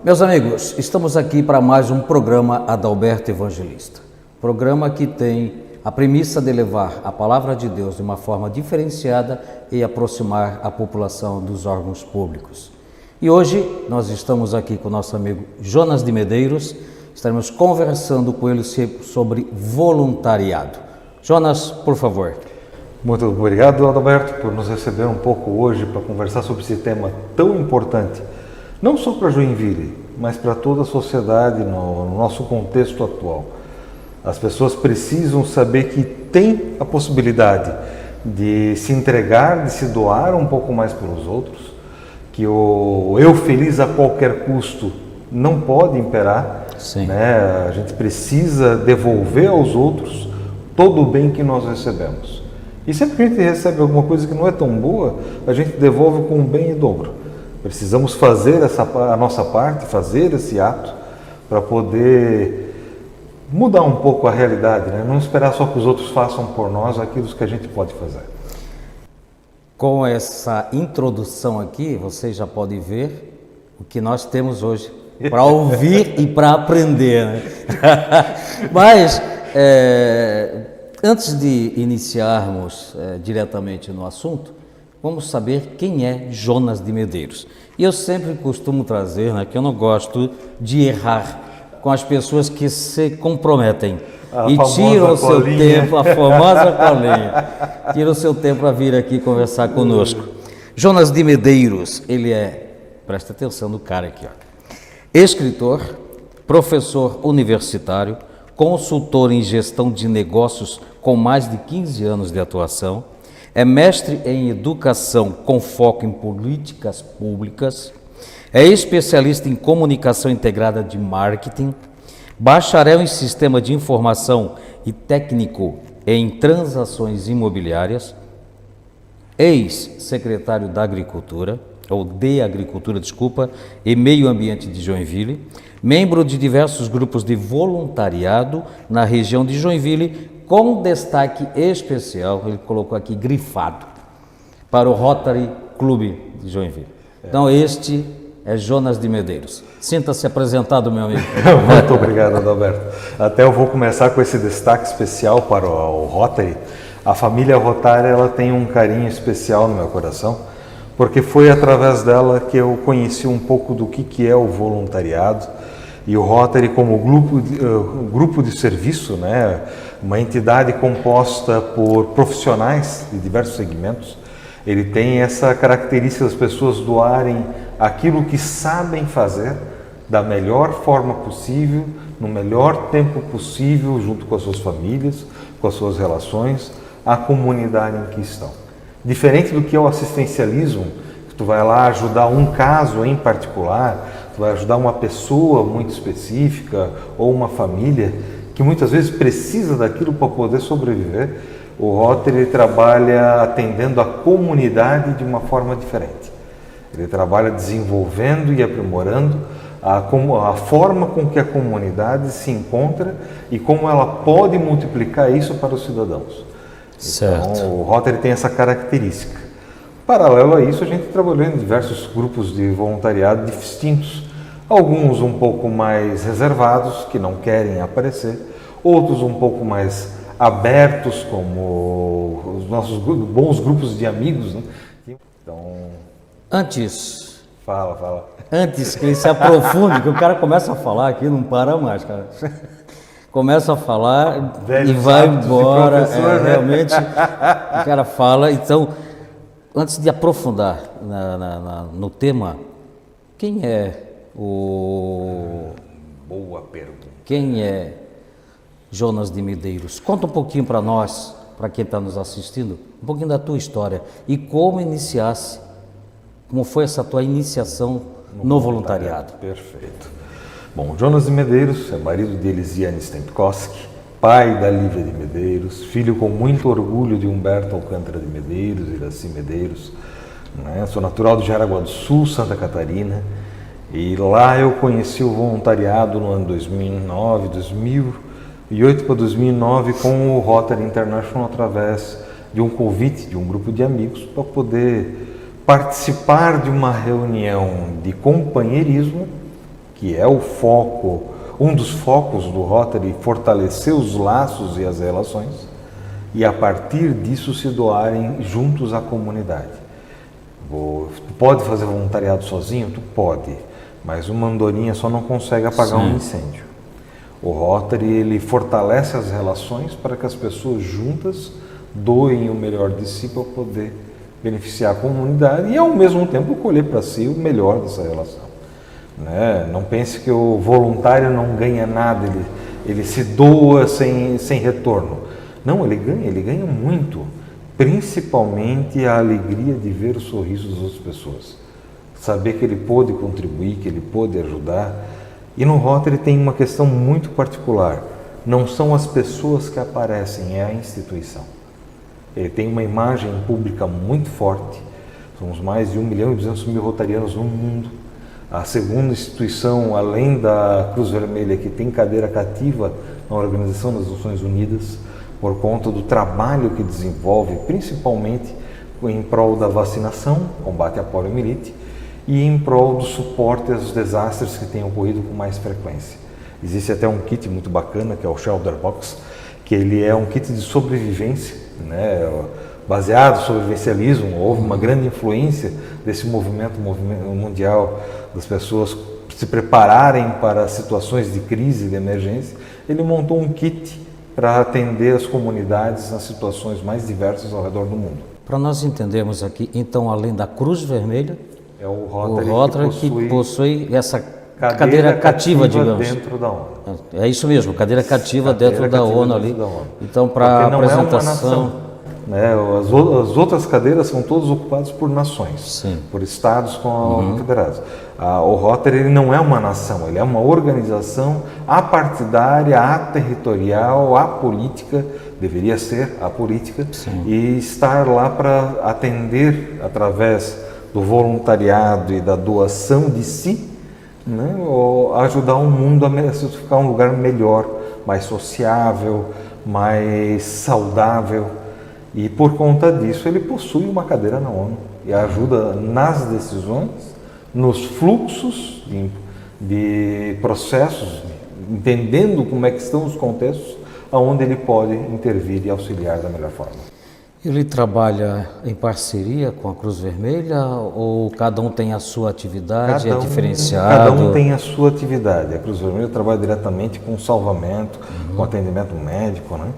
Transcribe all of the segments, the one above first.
Meus amigos, estamos aqui para mais um programa Adalberto Evangelista. Programa que tem a premissa de levar a palavra de Deus de uma forma diferenciada e aproximar a população dos órgãos públicos. E hoje nós estamos aqui com o nosso amigo Jonas de Medeiros, estaremos conversando com ele sobre voluntariado. Jonas, por favor. Muito obrigado, Adalberto, por nos receber um pouco hoje para conversar sobre esse tema tão importante, não só para Joinville, mas para toda a sociedade no nosso contexto atual. As pessoas precisam saber que tem a possibilidade de se entregar, de se doar um pouco mais pelos outros, que o eu feliz a qualquer custo não pode imperar, né? A gente precisa devolver aos outros todo o bem que nós recebemos. E sempre que a gente recebe alguma coisa que não é tão boa, a gente devolve com um bem em dobro. Precisamos fazer a nossa parte, fazer esse ato para poder mudar um pouco a realidade, né? Não esperar só que os outros façam por nós aquilo que a gente pode fazer. Com essa introdução aqui, vocês já podem ver o que nós temos hoje para ouvir e para aprender, né? Mas, antes de iniciarmos diretamente no assunto, vamos saber quem é Jonas de Medeiros. E eu sempre costumo trazer, né, que eu não gosto de errar com as pessoas que se comprometem e tiram o seu tempo, a famosa colinha, tiram o seu tempo para vir aqui conversar conosco. Jonas de Medeiros, ele presta atenção no cara aqui, ó, escritor, professor universitário, consultor em gestão de negócios com mais de 15 anos de atuação, é mestre em educação com foco em políticas públicas, é especialista em comunicação integrada de marketing, bacharel em sistema de informação e técnico em transações imobiliárias, ex-secretário da Agricultura, e Meio Ambiente de Joinville, membro de diversos grupos de voluntariado na região de Joinville, com destaque especial, ele colocou aqui grifado, para o Rotary Clube de Joinville. Então este é Jonas de Medeiros. Sinta-se apresentado, meu amigo. Muito obrigado, Adalberto. Até eu vou começar com esse destaque especial para o Rotary. A família Rotary, ela tem um carinho especial no meu coração, porque foi através dela que eu conheci um pouco do que é o voluntariado. E o Rotary, como grupo de serviço, né, uma entidade composta por profissionais de diversos segmentos, ele tem essa característica das pessoas doarem aquilo que sabem fazer da melhor forma possível, no melhor tempo possível, junto com as suas famílias, com as suas relações, à comunidade em que estão. Diferente do que é o assistencialismo, que tu vai lá ajudar um caso em particular, tu vai ajudar uma pessoa muito específica ou uma família que muitas vezes precisa daquilo para poder sobreviver. O Rotary trabalha atendendo a comunidade de uma forma diferente. Ele trabalha desenvolvendo e aprimorando a forma com que a comunidade se encontra e como ela pode multiplicar isso para os cidadãos. Certo. Então, o Rotary tem essa característica. Paralelo a isso, a gente trabalhou em diversos grupos de voluntariado distintos. Alguns um pouco mais reservados, que não querem aparecer. Outros um pouco mais abertos, como os nossos bons grupos de amigos, né? Então... Antes que ele se aprofunde, que o cara começa a falar aqui, não para mais, cara. Começa a falar e vai embora. Realmente, o cara fala. Então, antes de aprofundar no tema, quem é Boa pergunta. Quem é Jonas de Medeiros? Conta um pouquinho para nós, para quem está nos assistindo, um pouquinho da tua história e como foi essa tua iniciação no voluntariado. Perfeito. Bom, Jonas de Medeiros é marido de Elisiane Stempkowski, pai da Lívia de Medeiros, filho com muito orgulho de Humberto Alcântara de Medeiros e Iraci Medeiros, né? Sou natural de Jaraguá do Sul, Santa Catarina, e lá eu conheci o voluntariado no ano 2008 para 2009 com o Rotary International através de um convite de um grupo de amigos para poder participar de uma reunião de companheirismo que é o foco, um dos focos do Rotary, fortalecer os laços e as relações, e a partir disso se doarem juntos à comunidade. Tu pode fazer voluntariado sozinho? Tu pode, mas uma andorinha só não consegue apagar um incêndio. O Rotary, ele fortalece as relações para que as pessoas juntas doem o melhor de si para poder beneficiar a comunidade e, ao mesmo tempo, colher para si o melhor dessa relação. Né? Não pense que o voluntário não ganha nada, ele se doa sem retorno. Não, ele ganha muito, principalmente a alegria de ver o sorriso das outras pessoas. Saber que ele pôde contribuir, que ele pôde ajudar. E no Rotary tem uma questão muito particular. Não são as pessoas que aparecem, é a instituição. Ele tem uma imagem pública muito forte. Somos mais de 1.200.000 rotarianos no mundo. A segunda instituição, além da Cruz Vermelha, que tem cadeira cativa na Organização das Nações Unidas, por conta do trabalho que desenvolve, principalmente em prol da vacinação, combate à poliomielite, e em prol do suporte aos desastres que têm ocorrido com mais frequência. Existe até um kit muito bacana, que é o Shelter Box, que ele é um kit de sobrevivência, né, baseado no sobrevivencialismo. Houve uma grande influência desse movimento mundial das pessoas se prepararem para situações de crise, de emergência. Ele montou um kit para atender as comunidades nas situações mais diversas ao redor do mundo. Para nós entendermos aqui, então, além da Cruz Vermelha, é o Rotary que possui essa cadeira cativa, digamos. Dentro da ONU. É isso mesmo, cadeira cativa dentro da ONU ali. Então, para a apresentação... Né? As outras cadeiras são todas ocupadas por nações, Sim. por estados confederados. O Rotary, ele não é uma nação, ele é uma organização apartidária, aterritorial, apolítica, deveria ser apolítica, Sim. e estar lá para atender, através do voluntariado e da doação de si, né? Ajudar o mundo a ficar um lugar melhor, mais sociável, mais saudável. E por conta disso ele possui uma cadeira na ONU e ajuda nas decisões, nos fluxos de processos, entendendo como é que estão os contextos, aonde ele pode intervir e auxiliar da melhor forma. Ele trabalha em parceria com a Cruz Vermelha ou cada um tem a sua atividade, é diferenciado? Cada um tem a sua atividade. A Cruz Vermelha trabalha diretamente com salvamento, com atendimento médico, né?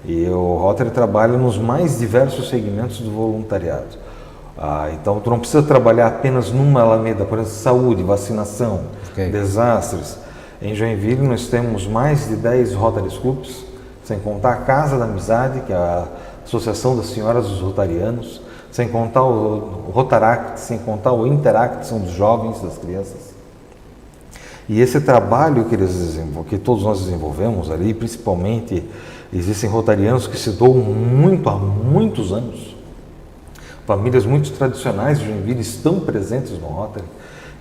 E o Rotary trabalha nos mais diversos segmentos do voluntariado. Então, tu não precisa trabalhar apenas numa alameda, por exemplo, saúde, vacinação, desastres. Em Joinville nós temos mais de 10 Rotary Clubs, sem contar a Casa da Amizade, que é a Associação das Senhoras dos Rotarianos, sem contar o Rotaract, sem contar o Interact, que são dos jovens, das crianças. E esse trabalho que todos nós desenvolvemos ali, principalmente, existem rotarianos que se doam muito há muitos anos. Famílias muito tradicionais de Joinville estão presentes no Rotary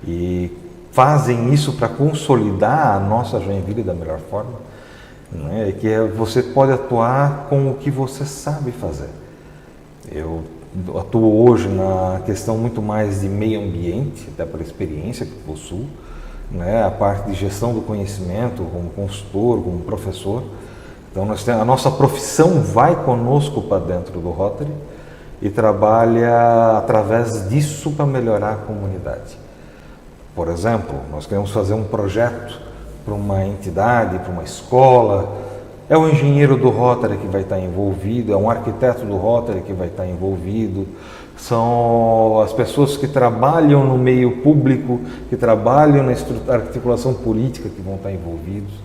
e fazem isso para consolidar a nossa Joinville da melhor forma, né? Você pode atuar com o que você sabe fazer. Eu atuo hoje na questão muito mais de meio ambiente, até pela experiência que possuo, né? A parte de gestão do conhecimento, como consultor, como professor. Então, a nossa profissão vai conosco para dentro do Rotary e trabalha através disso para melhorar a comunidade. Por exemplo, nós queremos fazer um projeto para uma entidade, para uma escola. É o engenheiro do Rotary que vai estar envolvido, é um arquiteto do Rotary que vai estar envolvido, são as pessoas que trabalham no meio público, que trabalham na articulação política que vão estar envolvidos.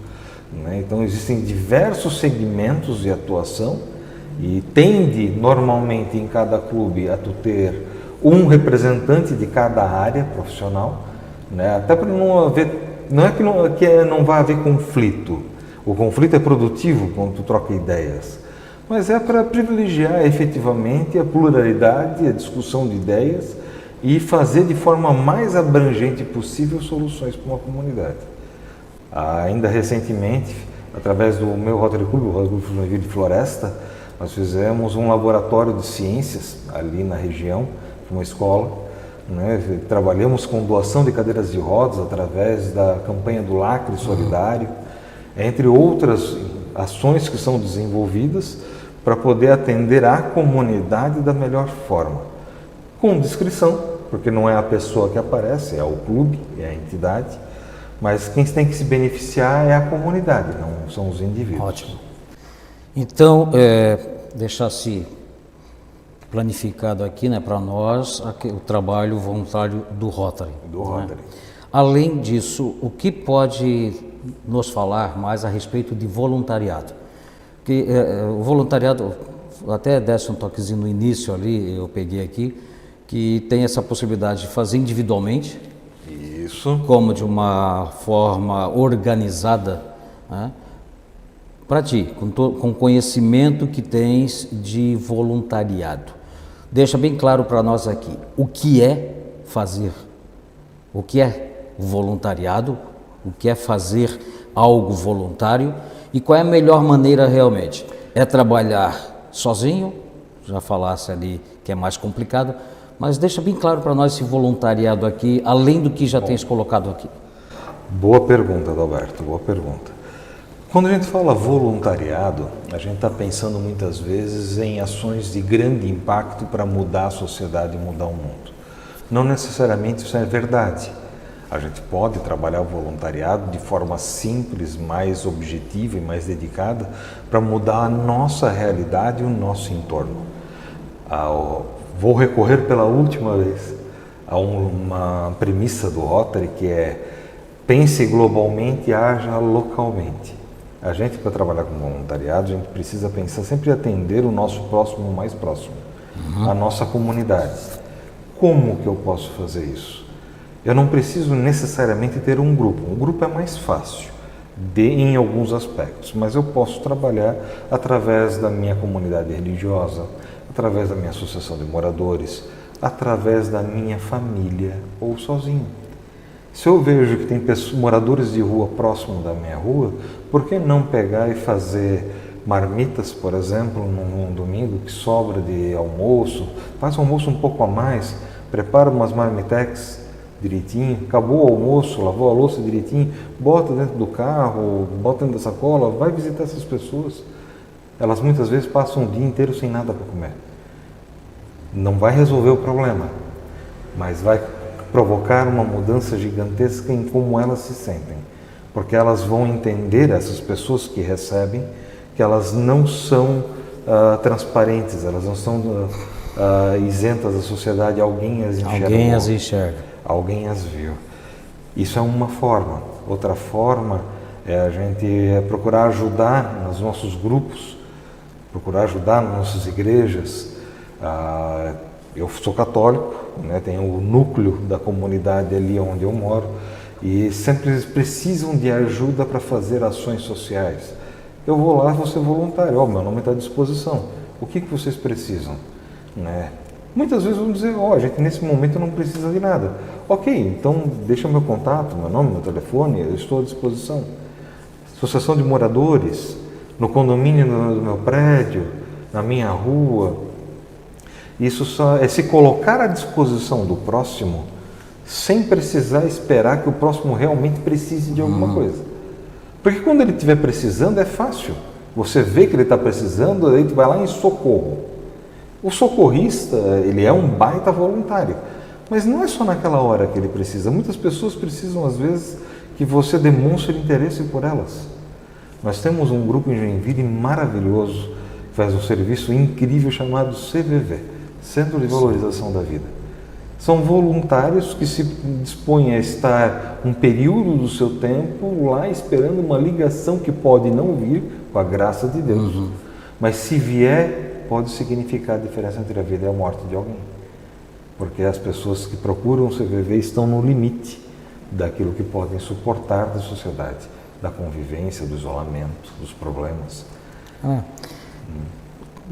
Então, existem diversos segmentos de atuação e tende, normalmente, em cada clube a tu ter um representante de cada área profissional, né? Até para não haver, não é que não vai haver conflito. O conflito é produtivo quando tu troca ideias, mas é para privilegiar efetivamente a pluralidade, a discussão de ideias e fazer de forma mais abrangente possível soluções para uma comunidade. Ainda recentemente, através do meu Rotary Club, o Rotary Club Joinville de Floresta, nós fizemos um laboratório de ciências ali na região, uma escola, né? Trabalhamos com doação de cadeiras de rodas através da campanha do Lacre Solidário, entre outras ações que são desenvolvidas para poder atender a comunidade da melhor forma, com discrição, porque não é a pessoa que aparece, é o clube, é a entidade, mas quem tem que se beneficiar é a comunidade, não são os indivíduos. Ótimo. Então, deixar-se planificado aqui, né, para nós, o trabalho voluntário do Rotary. Do Rotary. Além disso, o que pode nos falar mais a respeito de voluntariado? Que o voluntariado, até desse um toquezinho no início ali, eu peguei aqui, que tem essa possibilidade de fazer individualmente, Isso. como de uma forma organizada, né? Para ti, com conhecimento que tens de voluntariado. Deixa bem claro para nós aqui, o que é fazer, o que é voluntariado, o que é fazer algo voluntário e qual é a melhor maneira realmente. É trabalhar sozinho, já falasse ali que é mais complicado, mas deixa bem claro para nós esse voluntariado aqui, além do que já tens colocado aqui. Boa pergunta, Adalberto, boa pergunta. Quando a gente fala voluntariado, a gente está pensando muitas vezes em ações de grande impacto para mudar a sociedade e mudar o mundo. Não necessariamente isso é verdade. A gente pode trabalhar o voluntariado de forma simples, mais objetiva e mais dedicada para mudar a nossa realidade e o nosso entorno. Vou recorrer pela última vez a uma premissa do Rotary que é pense globalmente e haja localmente. A gente, para trabalhar com voluntariado, a gente precisa pensar sempre em atender o nosso próximo mais próximo, a nossa comunidade. Como que eu posso fazer isso? Eu não preciso necessariamente ter um grupo. Um grupo é mais fácil em alguns aspectos, mas eu posso trabalhar através da minha comunidade religiosa, através da minha associação de moradores, através da minha família ou sozinho. Se eu vejo que tem moradores de rua próximo da minha rua, por que não pegar e fazer marmitas, por exemplo, num domingo que sobra de almoço, faz um almoço um pouco a mais, prepara umas marmitex direitinho, acabou o almoço, lavou a louça direitinho, bota dentro do carro, bota dentro da sacola, vai visitar essas pessoas. Elas muitas vezes passam o dia inteiro sem nada para comer. Não vai resolver o problema, mas vai provocar uma mudança gigantesca em como elas se sentem, porque elas vão entender, essas pessoas que recebem, que elas não são transparentes, elas não são isentas da sociedade, alguém as enxerga. Alguém as enxerga. Alguém as viu. Isso é uma forma. Outra forma é a gente procurar ajudar nos nossos grupos, procurar ajudar nas nossas igrejas. Eu sou católico, né, tenho o núcleo da comunidade ali onde eu moro e sempre precisam de ajuda para fazer ações sociais. Eu vou lá, vou ser voluntário, meu nome está à disposição. O que vocês precisam? Né? Muitas vezes vão dizer, a gente nesse momento não precisa de nada. Ok, então deixa meu contato, meu nome, meu telefone, eu estou à disposição. Associação de moradores, no condomínio do meu prédio, na minha rua. Isso só é se colocar à disposição do próximo sem precisar esperar que o próximo realmente precise de alguma coisa. Porque quando ele estiver precisando é fácil. Você vê que ele está precisando, aí tu vai lá em socorro. O socorrista, ele é um baita voluntário. Mas não é só naquela hora que ele precisa. Muitas pessoas precisam, às vezes, que você demonstre interesse por elas. Nós temos um grupo em Joinville maravilhoso, que faz um serviço incrível chamado CVV, Centro de Valorização da Vida. São voluntários que se dispõem a estar um período do seu tempo lá esperando uma ligação que pode não vir, com a graça de Deus. Mas se vier, pode significar a diferença entre a vida e a morte de alguém. Porque as pessoas que procuram o CVV estão no limite daquilo que podem suportar da sociedade, da convivência, do isolamento, dos problemas.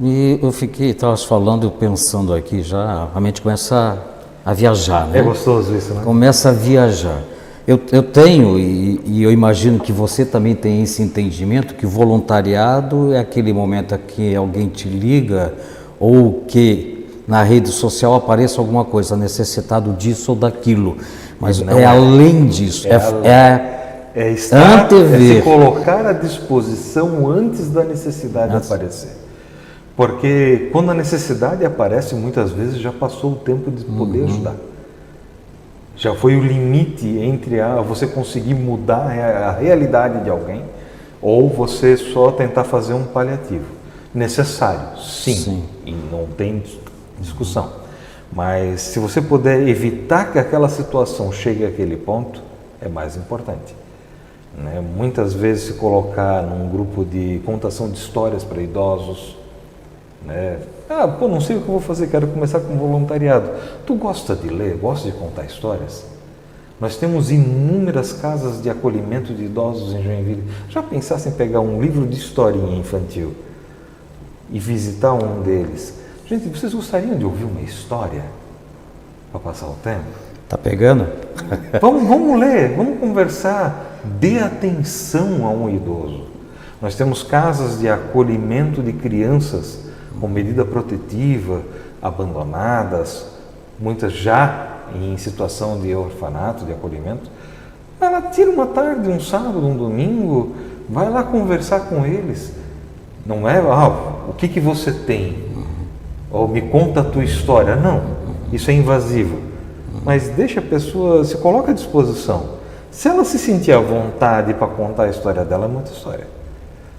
E eu estava falando, pensando aqui já, a mente começa a viajar, né? É gostoso isso, né? Começa a viajar. Eu tenho, e eu imagino que você também tem esse entendimento, que voluntariado é aquele momento que alguém te liga ou que na rede social apareça alguma coisa, necessitado disso ou daquilo, mas Não é além disso, É estar, antever. é se colocar à disposição antes da necessidade aparecer. Porque quando a necessidade aparece, muitas vezes já passou o tempo de poder ajudar. Já foi o limite entre você conseguir mudar a realidade de alguém ou você só tentar fazer um paliativo. Necessário, sim. E não tem discussão. Mas se você puder evitar que aquela situação chegue àquele ponto, é mais importante. Né? Muitas vezes se colocar num grupo de contação de histórias para idosos, né? Não sei o que eu vou fazer, quero começar com voluntariado. Tu gosta de ler, gosta de contar histórias? Nós temos inúmeras casas de acolhimento de idosos em Joinville. Já pensasse em pegar um livro de historinha infantil e visitar um deles? Gente, vocês gostariam de ouvir uma história para passar o tempo? Tá pegando? Vamos ler, vamos conversar. Dê atenção a um idoso. Nós temos casas de acolhimento de crianças com medida protetiva, abandonadas, muitas já em situação de orfanato, de acolhimento. Ela tira uma tarde, um sábado, um domingo, vai lá conversar com eles. Não é, o que você tem? Ou me conta a tua história. Não, isso é invasivo. Mas deixa a pessoa, se coloca à disposição. Se ela se sentir à vontade para contar a história dela, é muita história.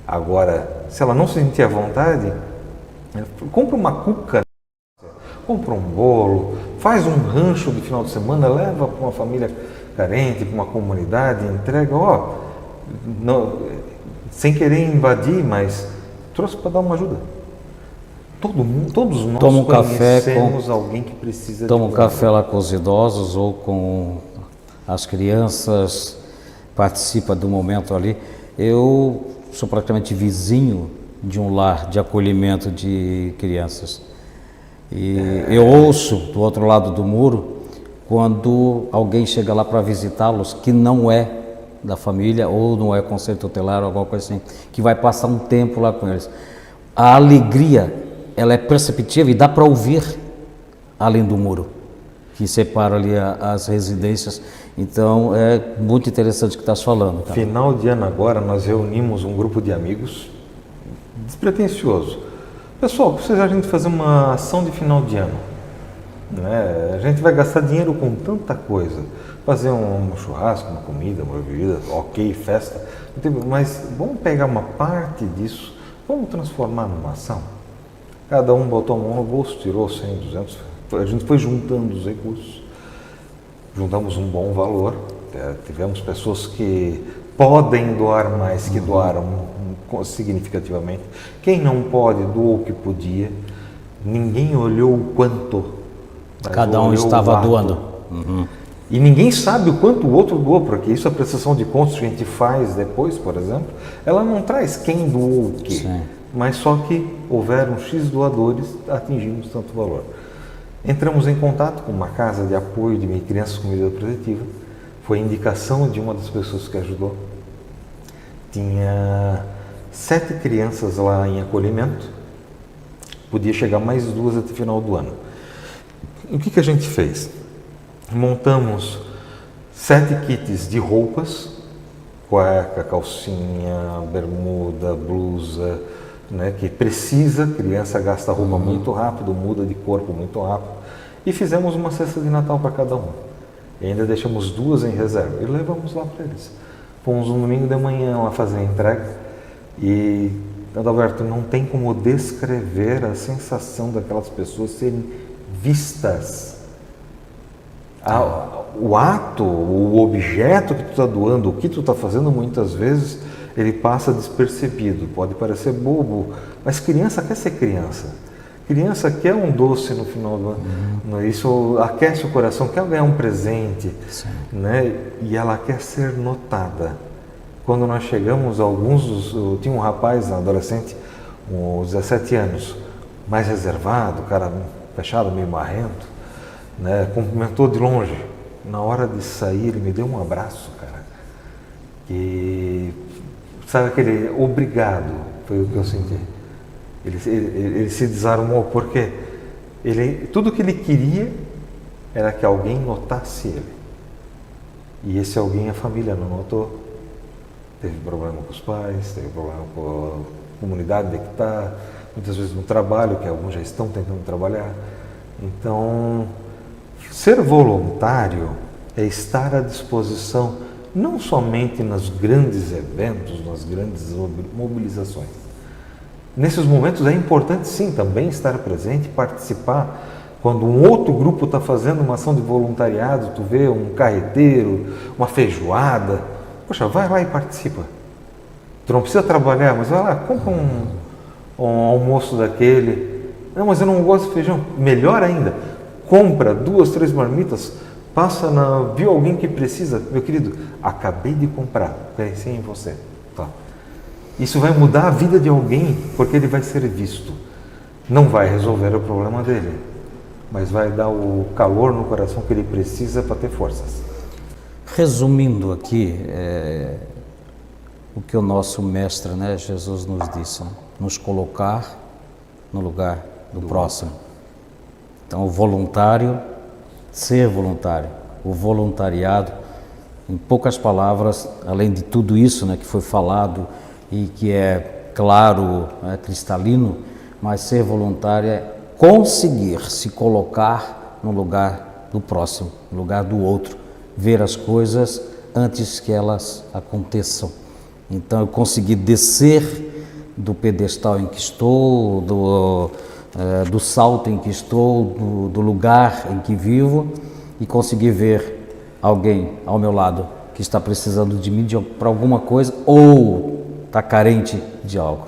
Agora, se ela não se sentir à vontade, compra uma cuca, compra um bolo, faz um rancho de final de semana, leva para uma família carente, para uma comunidade, entrega, sem querer invadir, mas trouxe para dar uma ajuda. Todos nós Toma um conhecemos alguém que precisa toma um café lá com os idosos ou com as crianças, participa do momento ali. Eu sou praticamente vizinho de um lar de acolhimento de crianças. E eu ouço do outro lado do muro quando alguém chega lá para visitá-los que não é da família ou não é conselho tutelar ou alguma coisa assim, que vai passar um tempo lá com eles. A alegria, ela é perceptível e dá para ouvir além do muro que separa ali as residências. Então é muito interessante o que estás falando. Cara. Final de ano agora nós reunimos um grupo de amigos despretensioso. Pessoal, precisa a gente fazer uma ação de final de ano. Né? A gente vai gastar dinheiro com tanta coisa. Fazer um churrasco, uma comida, uma bebida, ok, festa. Mas vamos pegar uma parte disso, vamos transformar numa ação. Cada um botou a mão no bolso, tirou 100, 200. A gente foi juntando os recursos. Juntamos um bom valor. Tivemos pessoas que podem doar mais, que doaram significativamente. Quem não pode, doou o que podia. Ninguém olhou o quanto. Cada um estava doando. E ninguém sabe o quanto o outro doou, porque isso a prestação de contas que a gente faz depois, por exemplo, ela não traz quem doou o quê. Sim. Mas só que houveram X doadores, atingimos tanto valor. Entramos em contato com uma casa de apoio de crianças com medida protetiva. Foi indicação de uma das pessoas que ajudou. Tinha 7 crianças lá em acolhimento. Podia chegar mais 2 até o final do ano. E o que a gente fez? Montamos 7 kits de roupas, cueca, calcinha, bermuda, blusa, né, que precisa, criança gasta roupa muito rápido, muda de corpo muito rápido, e fizemos uma cesta de Natal para cada um. E ainda deixamos 2 em reserva e levamos lá para eles. Fomos um domingo de manhã lá fazer a entrega e, Adalberto, não tem como descrever a sensação daquelas pessoas serem vistas. O ato, o objeto que tu está doando, o que tu está fazendo, muitas vezes ele passa despercebido, pode parecer bobo, mas criança quer ser criança. Criança quer um doce no final do ano, isso aquece o coração, quer ganhar um presente, né? E ela quer ser notada. Quando nós chegamos, tinha um rapaz, adolescente, uns 17 anos, mais reservado, cara fechado, meio marrento, né? Cumprimentou de longe. Na hora de sair, ele me deu um abraço, cara. E sabe aquele obrigado, foi o que eu senti. Ele se desarmou, porque Tudo que ele queria era que alguém notasse ele. E esse alguém a família não notou. Teve problema com os pais, teve problema com a comunidade que está, muitas vezes no trabalho, que alguns já estão tentando trabalhar. Então, ser voluntário é estar à disposição, não somente nos grandes eventos, nas grandes mobilizações. Nesses momentos é importante sim também estar presente, participar. Quando um outro grupo está fazendo uma ação de voluntariado, tu vê um carreteiro, uma feijoada, poxa, vai lá e participa. Tu não precisa trabalhar, mas vai lá, compra um almoço daquele. Não, mas eu não gosto de feijão. Melhor ainda, compra 2, 3 marmitas, viu alguém que precisa, meu querido, acabei de comprar, pensei em você. Tá. Isso vai mudar a vida de alguém, porque ele vai ser visto. Não vai resolver o problema dele, mas vai dar o calor no coração que ele precisa para ter forças. Resumindo aqui, o que o nosso mestre, né, Jesus nos disse, né? Nos colocar no lugar do próximo. Então, o voluntário, ser voluntário, o voluntariado, em poucas palavras, além de tudo isso, né, que foi falado e que é claro, cristalino, mas ser voluntário é conseguir se colocar no lugar do próximo, no lugar do outro, ver as coisas antes que elas aconteçam. Então, eu consegui descer do pedestal em que estou, do salto em que estou, do lugar em que vivo, e conseguir ver alguém ao meu lado que está precisando de mim para alguma coisa ou está carente de algo.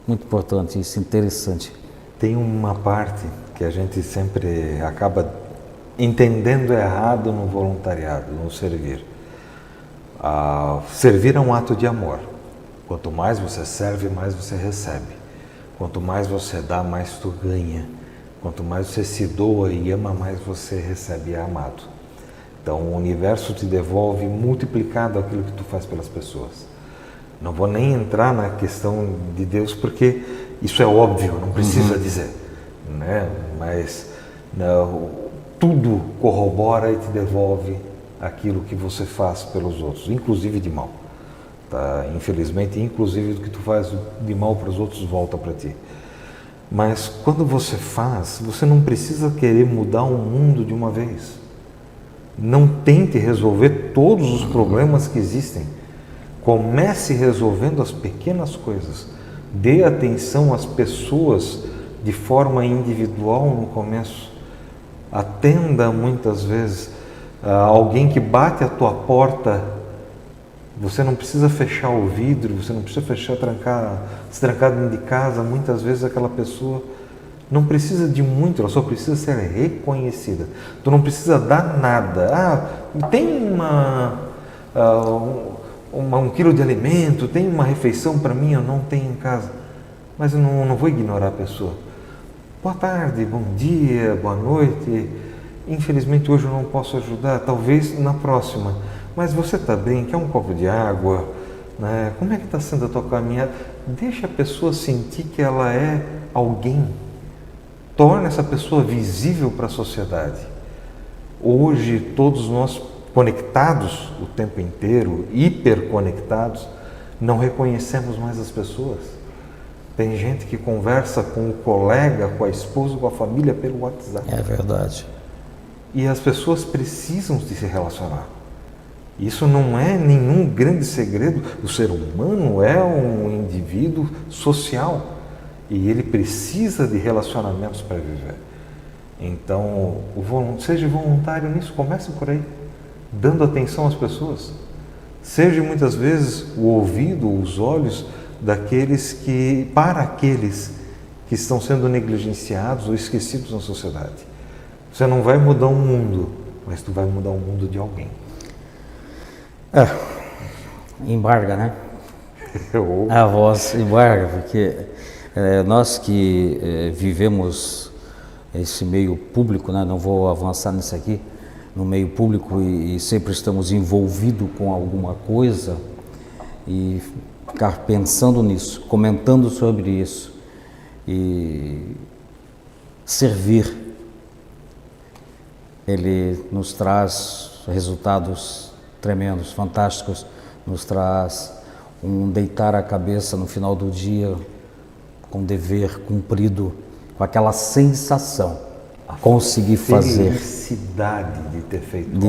Muito importante isso, interessante. Tem uma parte que a gente sempre acaba entendendo errado no voluntariado, no servir. Servir é um ato de amor. Quanto mais você serve, mais você recebe. Quanto mais você dá, mais tu ganha. Quanto mais você se doa e ama, mais você recebe e é amado. Então o universo te devolve multiplicado aquilo que tu faz pelas pessoas. Não vou nem entrar na questão de Deus, porque isso é óbvio, não precisa dizer, né? Mas tudo corrobora e te devolve aquilo que você faz pelos outros, inclusive de mal. Tá? Infelizmente, inclusive do que tu faz de mal para os outros volta para ti. Mas quando você faz, você não precisa querer mudar o mundo de uma vez. Não tente resolver todos os problemas que existem. Comece resolvendo as pequenas coisas. Dê atenção às pessoas de forma individual no começo. Atenda muitas vezes alguém que bate a tua porta. Você não precisa fechar o vidro, você não precisa se trancar dentro de casa. Muitas vezes aquela pessoa não precisa de muito, ela só precisa ser reconhecida. Tu não precisa dar nada. Tem um quilo de alimento, tem uma refeição para mim, eu não tenho em casa. Mas eu não vou ignorar a pessoa. Boa tarde, bom dia, boa noite. Infelizmente hoje eu não posso ajudar, talvez na próxima. Mas você está bem? Quer um copo de água? Né? Como é que está sendo a tua caminhada? Deixa a pessoa sentir que ela é alguém. Torna essa pessoa visível para a sociedade. Hoje, todos nós conectados o tempo inteiro, hiperconectados, não reconhecemos mais as pessoas. Tem gente que conversa com o colega, com a esposa, com a família pelo WhatsApp. É verdade. E as pessoas precisam de se relacionar. Isso não é nenhum grande segredo. O ser humano é um indivíduo social e ele precisa de relacionamentos para viver. Então, seja voluntário nisso, comece por aí, dando atenção às pessoas. Seja muitas vezes o ouvido, os olhos para aqueles que estão sendo negligenciados ou esquecidos na sociedade. Você não vai mudar o mundo, mas tu vai mudar o mundo de alguém. Embarga, né? A voz embarga, porque nós que vivemos esse meio público, né? Não vou avançar nisso aqui, no meio público e sempre estamos envolvidos com alguma coisa e ficar pensando nisso, comentando sobre isso e servir, ele nos traz resultados tremendos, fantásticos, nos traz um deitar a cabeça no final do dia com dever cumprido, com aquela sensação, conseguir fazer, felicidade de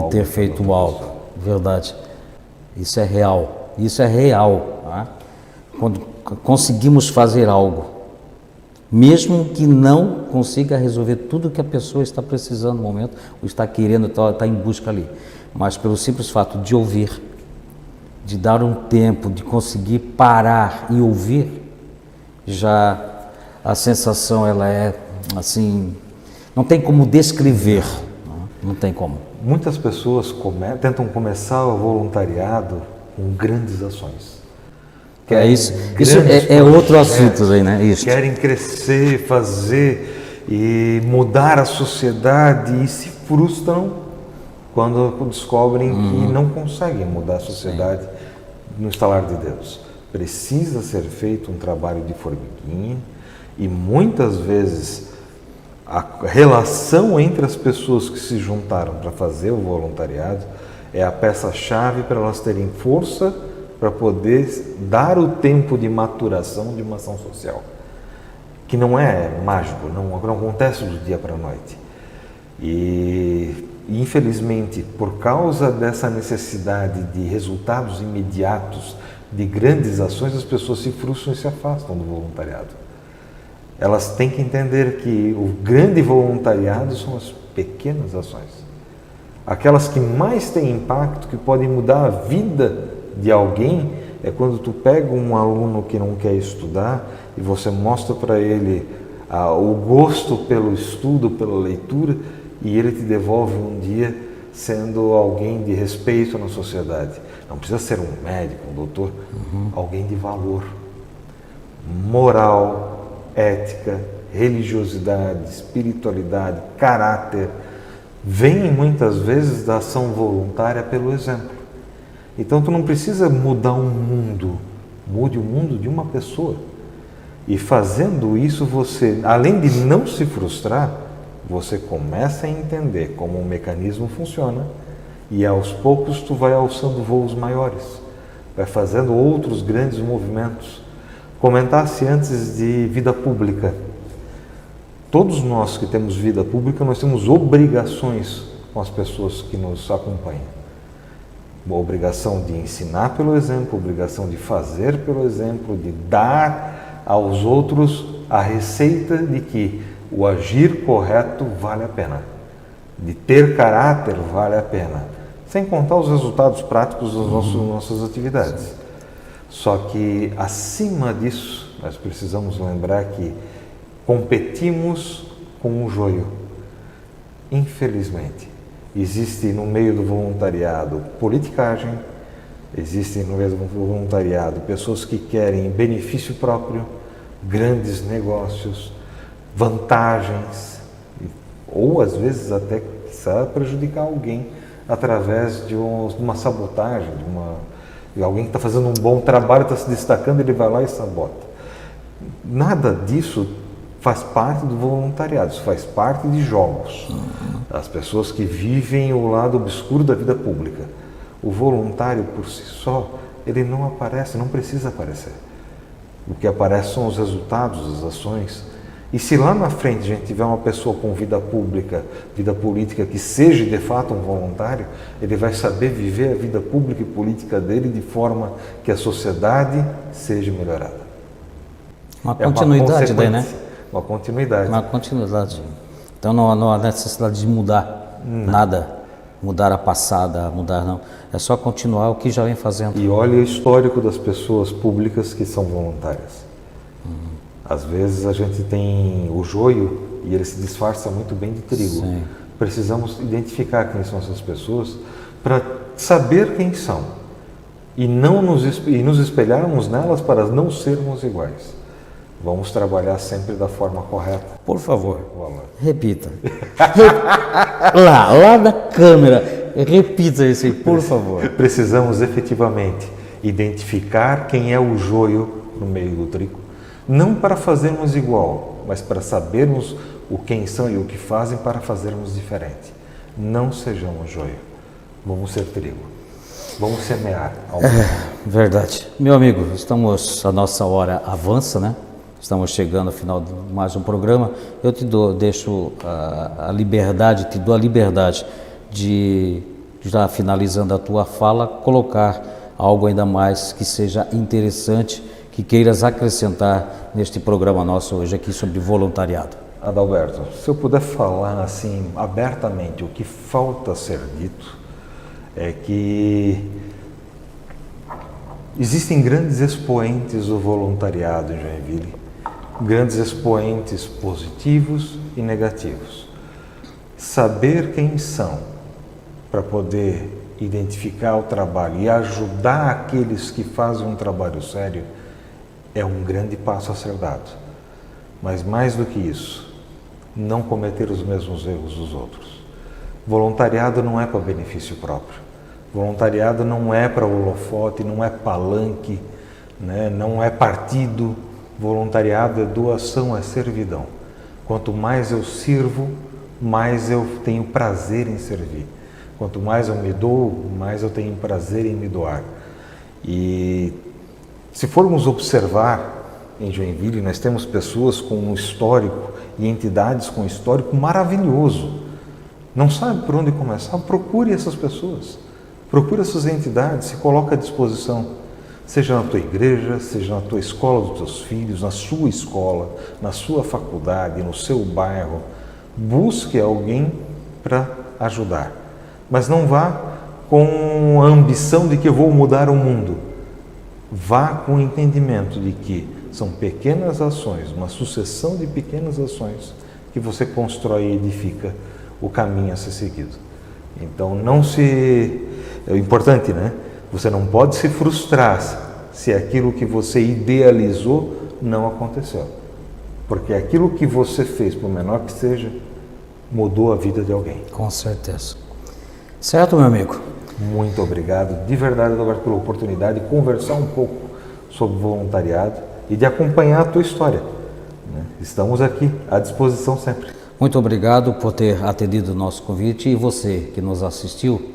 ter feito algo, verdade. Isso é real, tá? Quando conseguimos fazer algo, mesmo que não consiga resolver tudo que a pessoa está precisando no momento, ou está querendo, está em busca ali, mas pelo simples fato de ouvir, de dar um tempo, de conseguir parar e ouvir, já a sensação ela é assim, não tem como descrever, não tem como. Muitas pessoas tentam começar o voluntariado com grandes ações. Isso é outro assunto aí, né? Isso. Querem crescer, fazer e mudar a sociedade e se frustram quando descobrem que não conseguem mudar a sociedade no estalar de dedos. Precisa ser feito um trabalho de formiguinha e muitas vezes a relação entre as pessoas que se juntaram para fazer o voluntariado é a peça-chave para elas terem força para poder dar o tempo de maturação de uma ação social, que não é mágico, não acontece do dia para a noite. E infelizmente, por causa dessa necessidade de resultados imediatos, de grandes ações, as pessoas se frustram e se afastam do voluntariado. Elas têm que entender que o grande voluntariado são as pequenas ações. Aquelas que mais têm impacto, que podem mudar a vida de alguém, é quando tu pega um aluno que não quer estudar e você mostra para ele o gosto pelo estudo, pela leitura, e ele te devolve um dia sendo alguém de respeito na sociedade. Não precisa ser um médico, um doutor, alguém de valor, moral, ética, religiosidade, espiritualidade, caráter, vem muitas vezes da ação voluntária pelo exemplo. Então tu não precisa mudar um mundo, mude o mundo de uma pessoa. E fazendo isso você, além de não se frustrar, você começa a entender como o mecanismo funciona e aos poucos tu vai alçando voos maiores, vai fazendo outros grandes movimentos. Comentasse antes de vida pública. Todos nós que temos vida pública, nós temos obrigações com as pessoas que nos acompanham. Uma obrigação de ensinar pelo exemplo, obrigação de fazer pelo exemplo, de dar aos outros a receita de que o agir correto vale a pena, de ter caráter vale a pena, sem contar os resultados práticos das nossas atividades. Só que, acima disso, nós precisamos lembrar que competimos com o joio. Infelizmente, existe no meio do voluntariado politicagem, existe no meio do voluntariado pessoas que querem benefício próprio, grandes negócios, vantagens, ou às vezes até precisa prejudicar alguém através de uma sabotagem, de alguém que está fazendo um bom trabalho, está se destacando, ele vai lá e sabota. Nada disso faz parte do voluntariado, isso faz parte de jogos. As pessoas que vivem o lado obscuro da vida pública. O voluntário por si só, ele não aparece, não precisa aparecer. O que aparece são os resultados, as ações. E se lá na frente a gente tiver uma pessoa com vida pública, vida política, que seja de fato um voluntário, ele vai saber viver a vida pública e política dele de forma que a sociedade seja melhorada. Uma continuidade daí, né? Uma continuidade. Uma continuidade. Então não há necessidade de mudar nada, mudar a passada, mudar não. É só continuar o que já vem fazendo. E olha o histórico das pessoas públicas que são voluntárias. Às vezes a gente tem o joio e ele se disfarça muito bem de trigo. Sim. Precisamos identificar quem são essas pessoas para saber quem são e nos espelharmos nelas para não sermos iguais. Vamos trabalhar sempre da forma correta. Por favor, repita. lá da câmera, repita isso aí, por favor. Precisamos efetivamente identificar quem é o joio no meio do trigo, Não para fazermos igual, mas para sabermos o quem são e o que fazem para fazermos diferente. Não sejamos joio, vamos ser trigo, vamos semear. Verdade. Meu amigo, a nossa hora avança, né? Estamos chegando ao final de mais um programa. Eu te dou a liberdade de, já finalizando a tua fala, colocar algo ainda mais que seja interessante, que queiras acrescentar neste programa nosso hoje aqui sobre voluntariado. Adalberto, se eu puder falar assim abertamente, o que falta ser dito é que existem grandes expoentes do voluntariado em Joinville, grandes expoentes positivos e negativos. Saber quem são para poder identificar o trabalho e ajudar aqueles que fazem um trabalho sério é um grande passo a ser dado. Mas mais do que isso, não cometer os mesmos erros dos outros. Voluntariado não é para benefício próprio. Voluntariado não é para holofote, não é palanque, né? Não é partido. Voluntariado é doação, é servidão. Quanto mais eu sirvo, mais eu tenho prazer em servir. Quanto mais eu me dou, mais eu tenho prazer em me doar. E se formos observar em Joinville, nós temos pessoas com um histórico e entidades com um histórico maravilhoso. Não sabe por onde começar? Procure essas pessoas. Procure essas entidades, se coloque à disposição. Seja na tua igreja, seja na tua escola dos teus filhos, na sua escola, na sua faculdade, no seu bairro. Busque alguém para ajudar. Mas não vá com a ambição de que eu vou mudar o mundo. Vá com o entendimento de que são pequenas ações, uma sucessão de pequenas ações que você constrói e edifica o caminho a ser seguido. Então é importante, né? Você não pode se frustrar se aquilo que você idealizou não aconteceu. Porque aquilo que você fez, por menor que seja, mudou a vida de alguém. Com certeza. Certo, meu amigo? Muito obrigado, de verdade, Roberto, pela oportunidade de conversar um pouco sobre voluntariado e de acompanhar a tua história. Estamos aqui à disposição sempre. Muito obrigado por ter atendido o nosso convite e você que nos assistiu.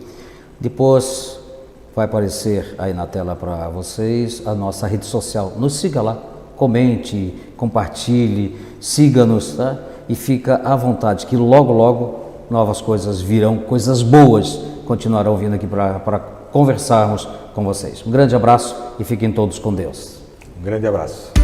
Depois vai aparecer aí na tela para vocês a nossa rede social. Nos siga lá, comente, compartilhe, siga-nos, tá? E fica à vontade que logo, logo novas coisas virão, coisas boas continuarão vindo aqui para conversarmos com vocês. Um grande abraço e fiquem todos com Deus. Um grande abraço.